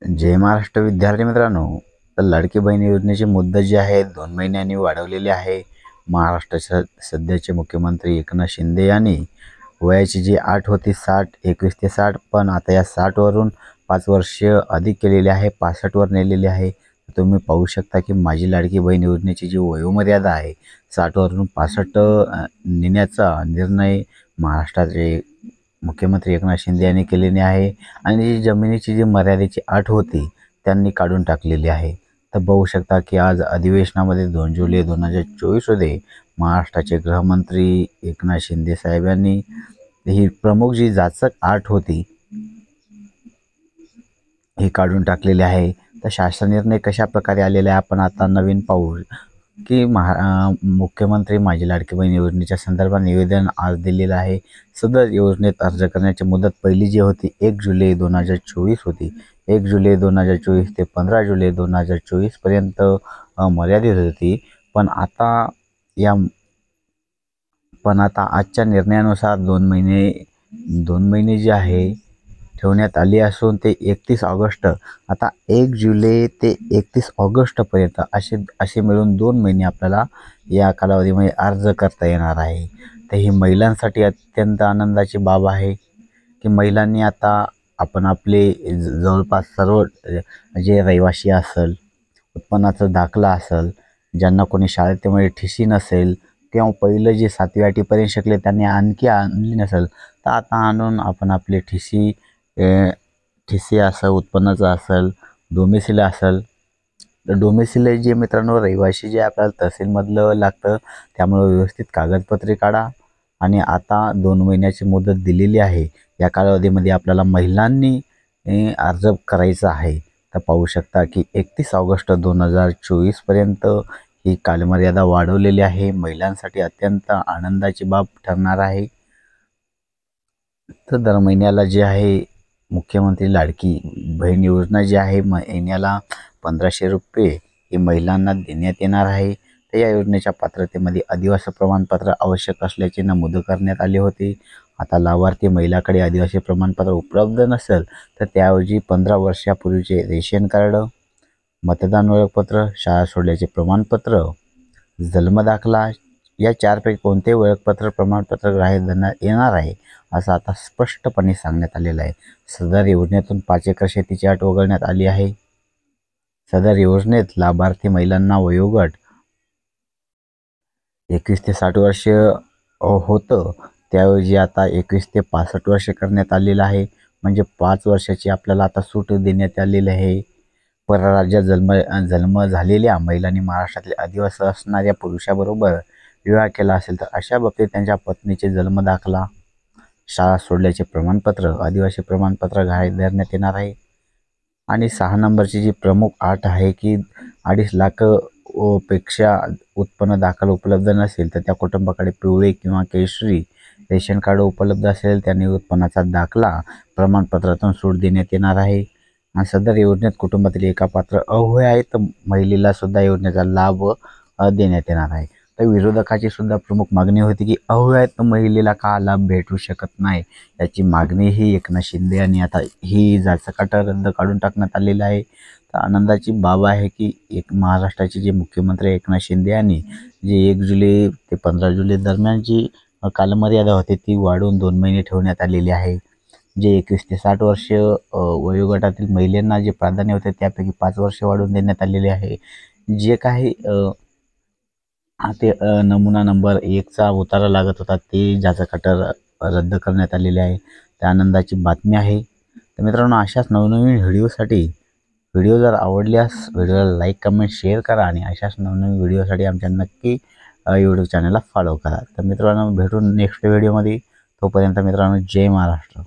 जय महाराष्ट्र विद्यार्थी मित्रांनो, तर लाडकी बहीण योजनेची मुदत जी आहे 2 महिन्यांनी वाढवलेली आहे. महाराष्ट्राचे सध्याचे मुख्यमंत्री एकनाथ शिंदे यांनी वयाची जी अट होती 21 ते 60, पण आता या 60 वरून 5 वर्ष अधिक केलेली आहे, 65 वर नेलेली आहे. तुम्ही पाहू शकता की माझी लाडकी बहीण योजनेची जी वयोमर्यादा आहे 60 वरून 65 नेण्याचा निर्णय महाराष्ट्राचे मुख्यमंत्री एकनाथ शिंदे यांनी केलेली आहे. आणि जी जमिनीची जी मर्यादेची अट होती त्यांनी काढून टाकलेली आहे. तर बघू शकता की आज अधिवेशनामध्ये 2 जुलै 2024 रोजी महाराष्ट्राचे गृहमंत्री एकनाथ शिंदे साहेब यांनी ही प्रमुख जी जाचक अट होती ही काढून टाकलेली आहे. तर शासन निर्णय कशा प्रकारे आलेला आहे आपण आता नवीन पाहू की मुख्यमंत्री माझी लाडकी बहीण योजनेच्या संदर्भात निवेदन आज दिलेलं आहे. सदर योजनेत अर्ज करण्याची मुदत पहिली जी होती 1 जुलै 2024 होती. 1 जुलै 2024 ते 15 जुलै 2024 पर्यंत मर्यादित होती. पण आता आजच्या निर्णयानुसार 2 महिने जे आहे ठेवण्यात आली असून ते 31 ऑगस्ट, आता 1 जुलै ते 31 ऑगस्टपर्यंत असे मिळून 2 महिने आपल्याला या कालावधीमध्ये अर्ज करता येणार आहे. तर ही महिलांसाठी अत्यंत आनंदाची बाब आहे की महिलांनी आता आपण आपले जवळपास सर्व जे रहिवासी असेल, उत्पन्नाचा दाखला असेल, ज्यांना कोणी शाळेमध्ये ठिसी नसेल किंवा पहिलं जे 7वी 8वीपर्यंत शिकले त्यांनी आणखी आणली नसेल, तर आता आणून आपण आपले ठिसी असेल, उत्पन्नाचं असेल, डोमेसिल असेल. तर डोमेसिल जे मित्रांनो रहिवासी जे आपल्याला तहसीलमधलं लागतं, त्यामुळे व्यवस्थित कागदपत्रे काढा. आणि आता 2 महिन्याची मुदत दिलेली आहे. या कालावधीमध्ये आपल्याला महिलांनी अर्ज करायचा आहे. तर पाहू शकता की 31 ऑगस्ट 2024 पर्यंत ही कालमर्यादा वाढवलेली आहे. महिलांसाठी अत्यंत आनंदाची बाब ठरणार आहे. तर दर महिन्याला जे आहे मुख्यमंत्री लाडकी बहीण योजना जी आहे महिन्याला 1500 रुपये ही महिलांना देण्यात येणार आहे. तर या योजनेच्या पात्रतेमध्ये आदिवासी प्रमाणपत्र आवश्यक असल्याचे नमूद करण्यात आले होते. आता लाभार्थी महिलाकडे आदिवासी प्रमाणपत्र उपलब्ध नसेल तर त्याऐवजी 15 वर्षापूर्वीचे रेशन कार्ड, मतदान ओळखपत्र, शाळा सोडल्याचे प्रमाणपत्र, जन्मदाखला या 4पैकी कोणतेही ओळखपत्र प्रमाणपत्र ग्राह्य धरण्यात येणार आहे, असं आता स्पष्टपणे सांगण्यात आलेलं आहे. सदर योजनेतून 5 एकर शेतीची अट वगळण्यात आली आहे. सदर योजनेत लाभार्थी महिलांना वयोगट 21 ते 60 वर्ष होतं, त्याऐवजी आता 21 ते 65 वर्ष करण्यात आलेलं आहे. म्हणजे 5 वर्षाची आपल्याला आता सूट देण्यात आलेली आहे. परराज्यात जन्म झालेल्या महिलांनी महाराष्ट्रातले आदिवासी असणाऱ्या पुरुषाबरोबर विवाह केला असेल तर अशा बाबतीत त्यांच्या पत्नीचे जन्मदाखला, शाळा सोडल्याचे प्रमाणपत्र, आदिवासी प्रमाणपत्र ग्राह्य धरण्यात येणार आहे. आणि 6 नंबरची जी प्रमुख अट आहे की 2.5 लाख पेक्षा उत्पन्न दाखल उपलब्ध नसेल तर त्या कुटुंबाकडे पिवळे किंवा केशरी रेशन कार्ड उपलब्ध असेल त्यांनी उत्पन्नाचा दाखला प्रमाणपत्रातून सूट देण्यात येणार आहे. आणि सदर योजनेत कुटुंबातील एका पात्र अहोय आहे तर महिलेला सुद्धा योजनेचा लाभ देण्यात येणार आहे. तर विरोधकाची सुद्धा प्रमुख मागणी होती की अहोय आहेत तर महिलेला का लाभ भेटू शकत नाही, याची मागणी ही एकनाथ शिंदे यांनी आता ही जाचक रद्द काढून टाकण्यात आलेली आहे. तर आनंदाची बाब आहे की महाराष्ट्राचे जे मुख्यमंत्री एकनाथ शिंदे यांनी जे 1 जुलै ते 15 जुलै दरम्यान जी कालमर्यादा होती ती वाढवून 2 महिने ठेवण्यात आलेली आहे. जे 21 ते 60 वर्ष वयोगटातील महिलांना जे प्राधान्य होते त्यापैकी 5 वर्ष वाढवून देण्यात आलेले आहे. जे काही ते नमुना नंबर 1चा उतारा लागत होता ते जाचक रद्द करण्यात आलेले आहे. त्या आनंदाची बातमी आहे. तर मित्रांनो, अशाच नवनवीन व्हिडिओ जर आवडल्यास व्हिडिओला लाईक, कमेंट, शेअर करा आणि अशाच नवनवीन व्हिडिओसाठी आमच्या नक्की यूट्यूब चॅनलला फॉलो करा. तर मित्रांनो, भेटून नेक्स्ट व्हिडिओमध्ये. तोपर्यंत मित्रांनो, जय महाराष्ट्र.